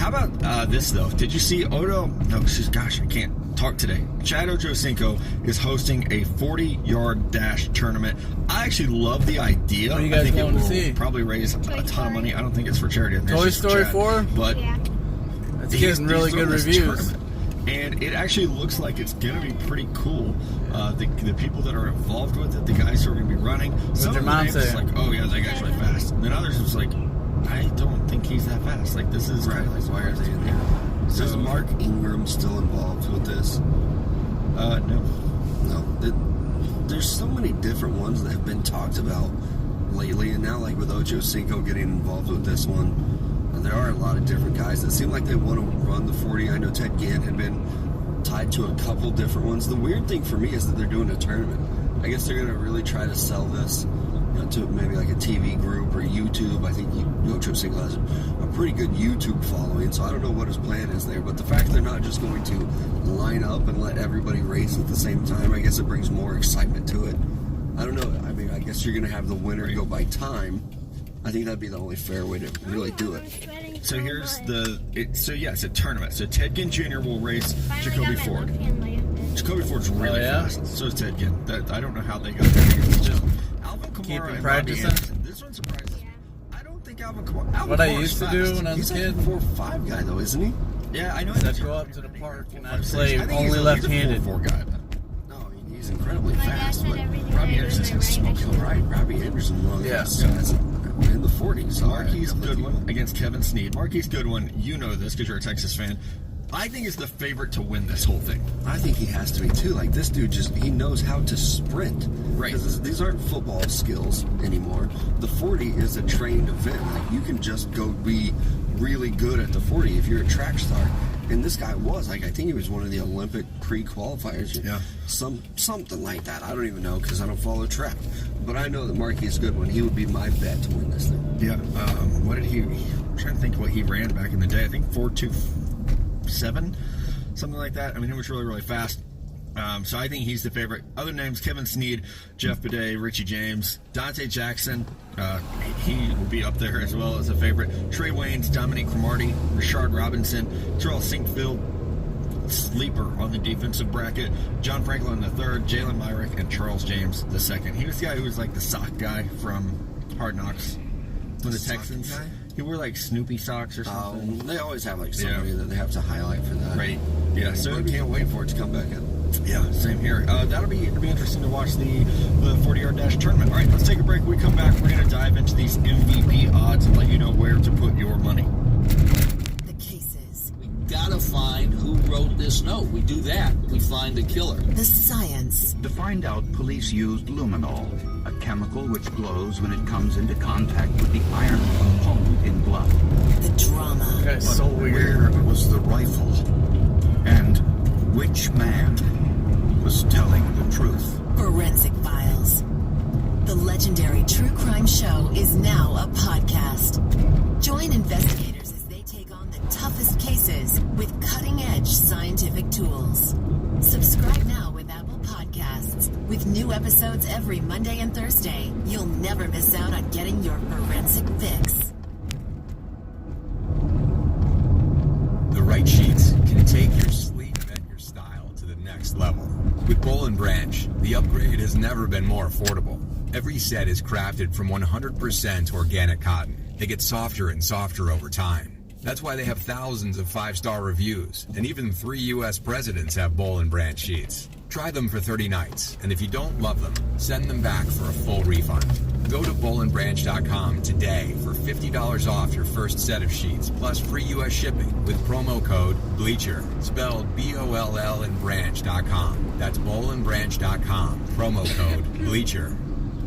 How about this, though? Did you see Odo? No, gosh, I can't talk today. Chad Ochocinco is hosting a 40-yard dash tournament. I actually love the idea. What are you guys going to see? Probably raise a ton of money. I don't think it's for charity. Toy Story 4? But it's getting really good reviews. And it actually looks like it's going to be pretty cool. The people that are involved with it, the guys who are going to be running. Some of the names is like, oh yeah, that guy's really fast. And then others is like, I don't think he's that fast. Like, this is right. Like, why are they in there? So is Mark Ingram still involved with this? No. There's so many different ones that have been talked about lately, and now, like with Ochocinco getting involved with this one, there are a lot of different guys that seem like they want to run the 40. I know Ted Ginn had been tied to a couple different ones. The weird thing for me is that they're doing a tournament. I guess they're going to really try to sell this to maybe like a TV group or YouTube. I think Ochocinco has a pretty good YouTube following, so I don't know what his plan is there. But the fact they're not just going to line up and let everybody race at the same time, I guess it brings more excitement to it. I don't know. I mean, I guess you're going to have the winner go by time. I think that'd be the only fair way to really do it. So here's it's a tournament. So Ted Ginn Jr. will race Jacoby Ford. Jacoby Ford's really fast. So is Ted Ginn. I don't know how they got there. Alvin Kamara and Robbie Anderson. This one surprises me. I don't think Alvin Kamara. What I used to do when I was a kid. He's like a 4-5 guy, though, isn't he? Yeah, I know. I'd go up to the park and I'd play only left-handed. He's a 4 guy. No, he's incredibly fast. But Robbie Anderson's going to smoke him, right? Robbie Anderson, one of the guys in the 40s. Marquise Goodwin against Kevin Snead. Marquise Goodwin, you know this because you're a Texas fan. I think is the favorite to win this whole thing. I think he has to be too. Like, this dude he knows how to sprint. Right. Because these aren't football skills anymore. The 40 is a trained event. Like, you can just go be really good at the 40 if you're a track star. And this guy was, like, I think he was one of the Olympic pre-qualifiers. Yeah. Something like that. I don't even know because I don't follow track. But I know that Marquise Goodwin, he would be my bet to win this thing. Yeah. What did I'm trying to think what he ran back in the day. I think 4.27, something like that. I mean, it was really, really fast. So I think he's the favorite. Other names, Kevin Snead, Jeff Bidet, Richie James, Dante Jackson. He will be up there as well as a favorite. Trey Waynes, Dominique Cromartie, Rashard Robinson, Terrell Sinkfield, sleeper on the defensive bracket, John Franklin III, Jalen Myrick, and Charles James II. He was the guy who was like the sock guy from Hard Knocks from the Texans. He wore like Snoopy socks or something. They always have like somebody that they have to highlight for that. Right. Yeah. So I can't wait for it to come back in. Yeah, same here. It'll be interesting to watch the 40-yard dash tournament. All right, let's take a break. When we come back, we're going to dive into these MVP odds and let you know where to put your money. The cases. We gotta find who wrote this note. We do that. We find the killer. The science. To find out, police used luminol, a chemical which glows when it comes into contact with the iron component in blood. The drama. That guy's so weird. Where was the rifle? And which man was telling the truth? Forensic Files. The legendary true crime show is now a podcast. Join investigators as they take on the toughest cases with cutting-edge scientific tools. Subscribe now with Apple Podcasts. With new episodes every Monday and Thursday, you'll never miss out on getting your forensic fix. The right sheets can take your sleep and your style to the next level. With Boll & Branch, the upgrade has never been more affordable. Every set is crafted from 100% organic cotton. They get softer and softer over time. That's why they have thousands of 5-star reviews, and even 3 U.S. presidents have Boll & Branch sheets. Try them for 30 nights, and if you don't love them, send them back for a full refund. Go to bollandbranch.com today for $50 off your first set of sheets, plus free U.S. shipping with promo code BLEACHER, spelled B-O-L-L and branch.com. That's bollandbranch.com, promo code BLEACHER.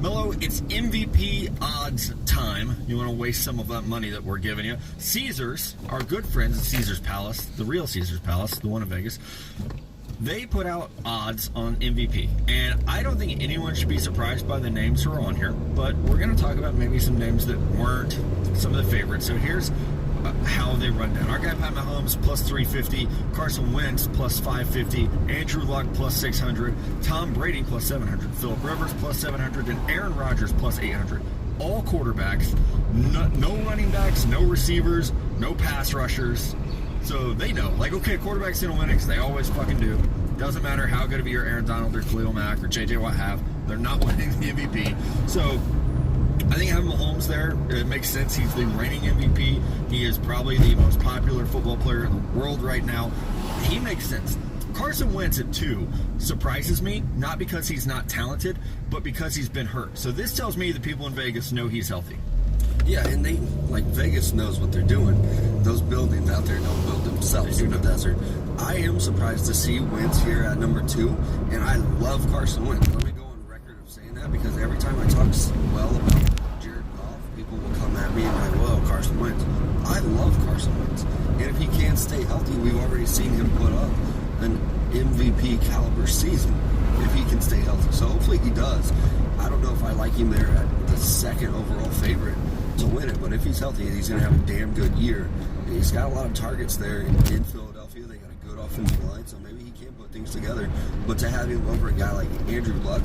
Mello, it's MVP odds time. You want to waste some of that money that we're giving you. Caesars, our good friends at Caesars Palace, the real Caesars Palace, the one in Vegas, they put out odds on MVP. And I don't think anyone should be surprised by the names who are on here, but we're going to talk about maybe some names that weren't some of the favorites. So here's how they run down. Our guy Pat Mahomes plus 350, Carson Wentz plus 550, Andrew Luck plus 600, Tom Brady plus 700, Phillip Rivers plus 700, and Aaron Rodgers plus 800. All quarterbacks, no running backs, no receivers, no pass rushers. So they know, like, okay, quarterback's going to win it because they always fucking do. Doesn't matter how good of a year Aaron Donald or Khalil Mack or J.J. Watt have. They're not winning the MVP. So I think having Mahomes there, it makes sense. He's the reigning MVP. He is probably the most popular football player in the world right now. He makes sense. Carson Wentz at 2 surprises me, not because he's not talented, but because he's been hurt. So this tells me the people in Vegas know he's healthy. Yeah, and they, like, Vegas knows what they're doing. Those buildings out there don't build themselves in the desert. I am surprised to see Wentz here at number 2, and I love Carson Wentz. Let me go on record of saying that, because every time I talk well about Jared Goff, people will come at me and be like, whoa, Carson Wentz. I love Carson Wentz. And if he can't stay healthy, we've already seen him put up an MVP caliber season if he can stay healthy. So hopefully he does. I don't know if I like him there at the second overall favorite to win it, but if he's healthy, he's going to have a damn good year. He's got a lot of targets there in Philadelphia. They got a good offensive line, so maybe he can put things together. But to have him over a guy like Andrew Luck,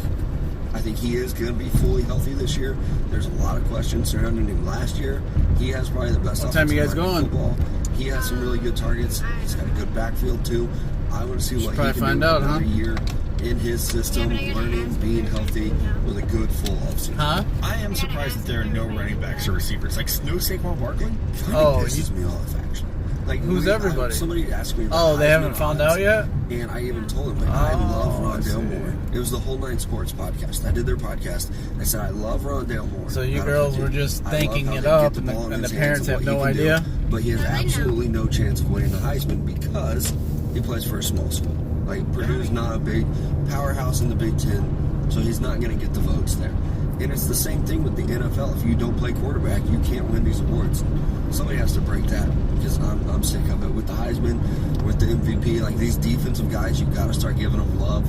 I think he is going to be fully healthy this year. There's a lot of questions surrounding him last year. He has probably the best What time you guys line in going? football. He has some really good targets. He's got a good backfield too. I want to see what he probably can find do out, another huh? year in his system, learning, being healthy with a good full offseason. Huh? I am surprised that there are no running backs or receivers. Like, no Saquon Barkley? Oh, Pisses me off, actually. Like, Who's everybody? Somebody asked me. Oh, they Heisman haven't found odds, out yet? And I even told him, like, I love I see. Rondale Moore. It was the Whole Nine Sports podcast. I did their podcast. I said, I love Rondale Moore. So you Not girls a were kid. just I love thinking how it they up, get and ball in the his parents hands and have what no he can do. idea? But he has absolutely no chance of winning the Heisman because he plays for a small school. Like, Purdue's not a big powerhouse in the Big Ten, so he's not going to get the votes there. And it's the same thing with the NFL. If you don't play quarterback, you can't win these awards. Somebody has to break that, because I'm sick of it. With the Heisman, with the MVP, like, these defensive guys, you've got to start giving them love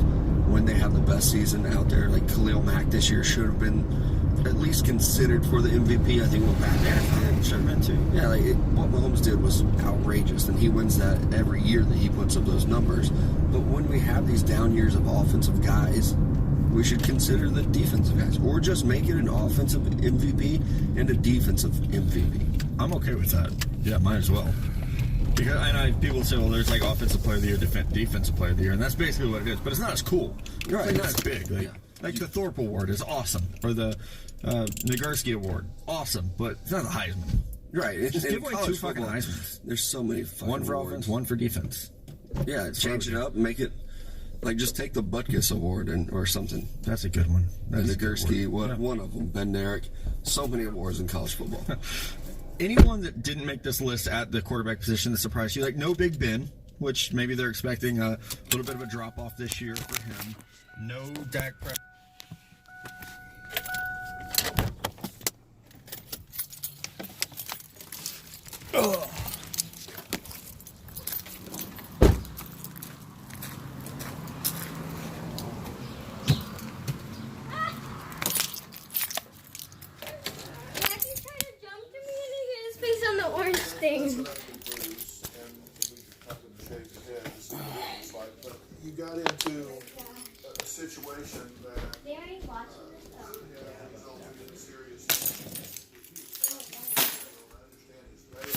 when they have the best season out there. Like, Khalil Mack this year should have been at least considered for the MVP. I think what Pat did should have been too. Yeah, like what Mahomes did was outrageous, and he wins that every year that he puts up those numbers. But when we have these down years of offensive guys, we should consider the defensive guys, or just make it an offensive MVP and a defensive MVP. I'm okay with that. Yeah, mine as well. Because I know people say, well, there's like offensive player of the year, defensive player of the year, and that's basically what it is. But it's not as cool. It's Right. like not as big. Like the Thorpe Award is awesome, or the Nagurski Award, awesome, but it's not the Heisman. Right. Just In give away college 2 fucking football, Heismans. There's so many fucking One for awards. offense, one for defense. Yeah, change it up, make it like just take the Butkus Award or something. That's a good one. That's a good Nagurski, award. Yeah. one of them. Ben Derrick. So many awards in college football. Anyone that didn't make this list at the quarterback position that surprised you, like no Big Ben, which maybe they're expecting a little bit of a drop off this year for him. No Dak Prescott. On the orange thing. You got into a situation that They already watching this though. resulted in serious issues. I understand his bail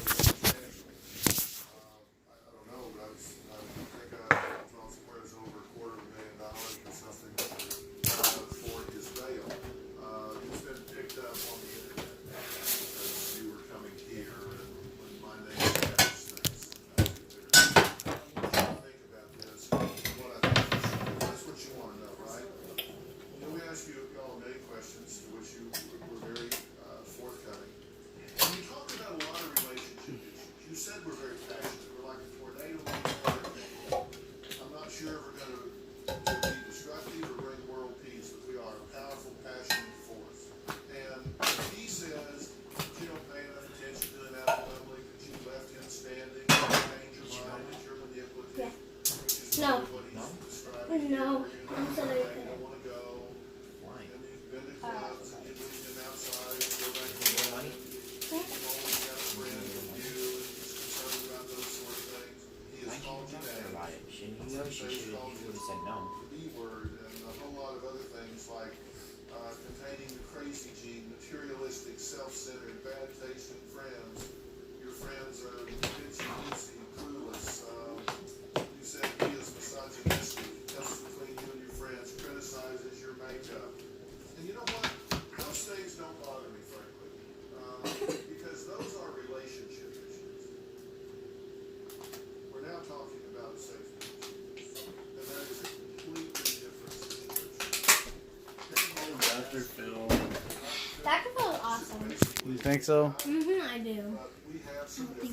I don't know, but I think I saw somewhere it's over $250,000 or something for his bail. It's been picked up on the internet as you were coming here and when my name was things. Think about this. What I think you should do. That's what you want to know, right? Let me ask you all a million questions to which you were very forthcoming. When you talk about a lot of relationship issues, you said we're very passionate. We're like a tornado. I'm not sure if we're going to be destructive or bring world peace, but we are a powerful, passionate force. And he says that you don't pay enough attention to him out in public, that you left him standing, you change your mind, that you're manipulative, which is No. what he's describing. No. You I'm sorry. don't want to go. And you've been to clubs and you leave him outside and go back to the money. You've only got a friend with you and he's concerned about those sort of things. He has called you names. You know she should have said no. The B word and a whole lot of other things like containing the crazy gene, materialistic, self-centered, bad tasting friends. Your friends are itsy bitsy, clueless. exercises, your makeup. And you know what? Those things don't bother me, frankly. Because those are relationship issues. We're now talking about safety. And that is a completely different situation. Dr. Phil. That could be awesome. You think so? I do. We have some different